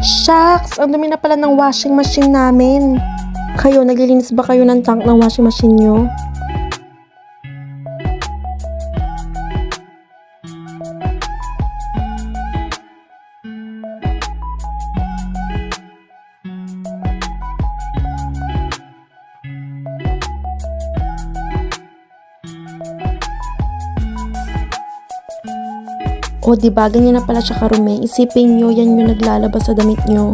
Shucks! Ang dumi na pala ng washing machine namin. Kayo, naglilinis ba kayo ng tank ng washing machine nyo? O diba, ganyan na pala siya karumi. Isipin nyo, yan yung naglalabas sa damit nyo.